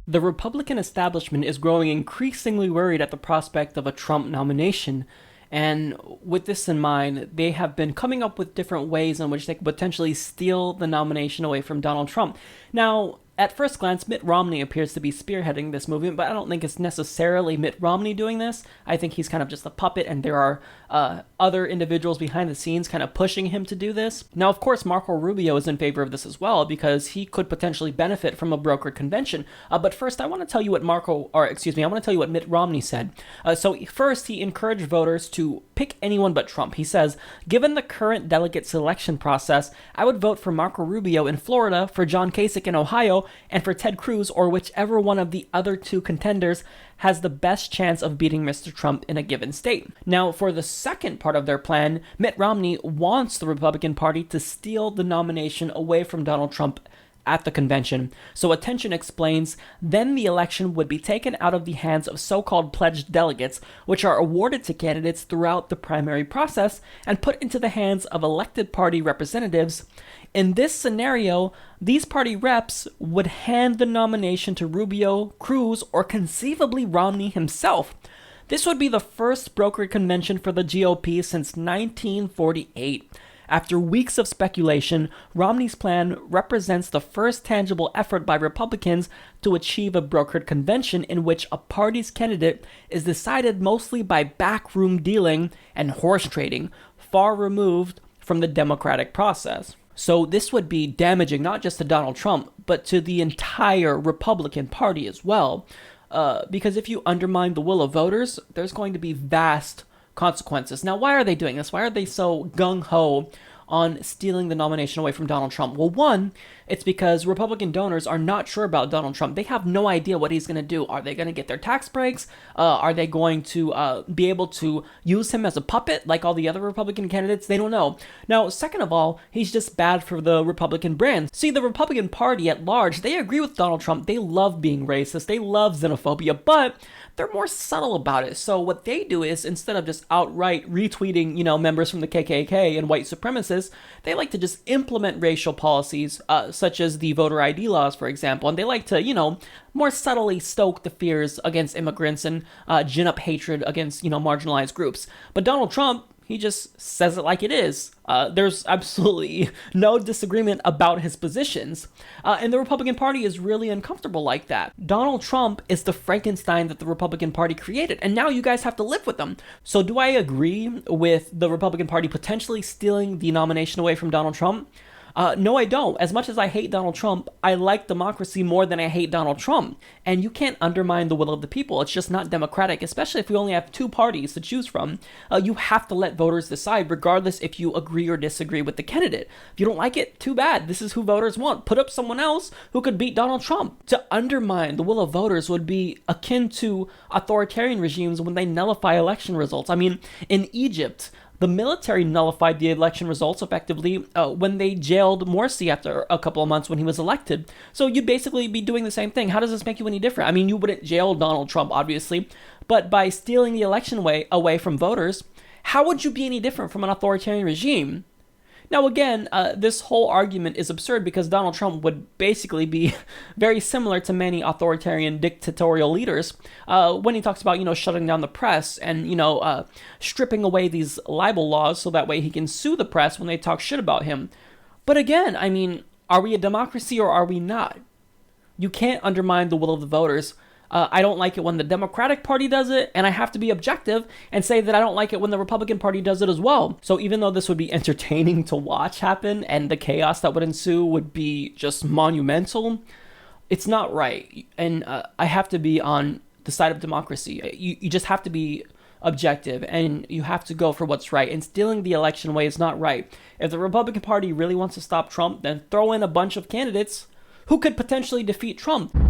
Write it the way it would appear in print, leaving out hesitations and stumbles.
The Republican establishment is growing increasingly worried at the prospect of a Trump nomination. And with this in mind, they have been coming up with different ways in which they could potentially steal the nomination away from Donald Trump. Now, at first glance, Mitt Romney appears to be spearheading this movement, but I don't think it's necessarily Mitt Romney doing this. I think he's kind of just a puppet, and there are other individuals behind the scenes kind of pushing him to do this. Now, of course, Marco Rubio is in favor of this as well, because he could potentially benefit from a brokered convention. But first, I want to tell you what Mitt Romney said. So first, he encouraged voters to pick anyone but Trump. He says, "Given the current delegate selection process, I would vote for Marco Rubio in Florida, for John Kasich in Ohio, and for Ted Cruz, or whichever one of the other two contenders has the best chance of beating Mr. Trump in a given state." Now, for the second part of their plan, Mitt Romney wants the Republican Party to steal the nomination away from Donald Trump at the convention. So Attention explains, then the election would be taken out of the hands of so-called pledged delegates, which are awarded to candidates throughout the primary process, and put into the hands of elected party representatives. In this scenario, these party reps would hand the nomination to Rubio, Cruz, or conceivably Romney himself. This would be the first brokered convention for the GOP since 1948. After weeks of speculation, Romney's plan represents the first tangible effort by Republicans to achieve a brokered convention in which a party's candidate is decided mostly by backroom dealing and horse trading, far removed from the democratic process. So this would be damaging not just to Donald Trump, but to the entire Republican Party as well. Because if you undermine the will of voters, there's going to be vast consequences. Now, why are they doing this? Why are they so gung-ho on stealing the nomination away from Donald Trump? Well, one, it's because Republican donors are not sure about Donald Trump. They have no idea what he's going to do. Are they going to get their tax breaks? Are they going to be able to use him as a puppet like all the other Republican candidates? They don't know. Now, second of all, he's just bad for the Republican brand. See, the Republican Party at large, they agree with Donald Trump. They love being racist. They love xenophobia, but they're more subtle about it. So what they do is, instead of just outright retweeting, members from the KKK and white supremacists, they like to just implement racial policies, such as the voter ID laws, for example. And they like to, more subtly stoke the fears against immigrants and gin up hatred against, marginalized groups. But Donald Trump, he just says it like it is. There's absolutely no disagreement about his positions. And the Republican Party is really uncomfortable like that. Donald Trump is the Frankenstein that the Republican Party created, and now you guys have to live with him. So do I agree with the Republican Party potentially stealing the nomination away from Donald Trump? No, I don't. As much as I hate Donald Trump, I like democracy more than I hate Donald Trump. And you can't undermine the will of the people. It's just not democratic, especially if we only have two parties to choose from. You have to let voters decide, regardless if you agree or disagree with the candidate. If you don't like it, too bad. This is who voters want. Put up someone else who could beat Donald Trump. To undermine the will of voters would be akin to authoritarian regimes when they nullify election results. I mean, in Egypt, the military nullified the election results effectively when they jailed Morsi after a couple of months when he was elected. So you'd basically be doing the same thing. How does this make you any different? I mean, you wouldn't jail Donald Trump, obviously, but by stealing the election away from voters, how would you be any different from an authoritarian regime? Now, again, this whole argument is absurd because Donald Trump would basically be very similar to many authoritarian dictatorial leaders when he talks about, shutting down the press and, stripping away these libel laws so that way he can sue the press when they talk shit about him. But again, I mean, are we a democracy or are we not? You can't undermine the will of the voters. I don't like it when the Democratic Party does it, and I have to be objective and say that I don't like it when the Republican Party does it as well. So even though this would be entertaining to watch happen, and the chaos that would ensue would be just monumental, it's not right. And I have to be on the side of democracy. You just have to be objective, and you have to go for what's right. And stealing the election away is not right. If the Republican Party really wants to stop Trump, then throw in a bunch of candidates who could potentially defeat Trump.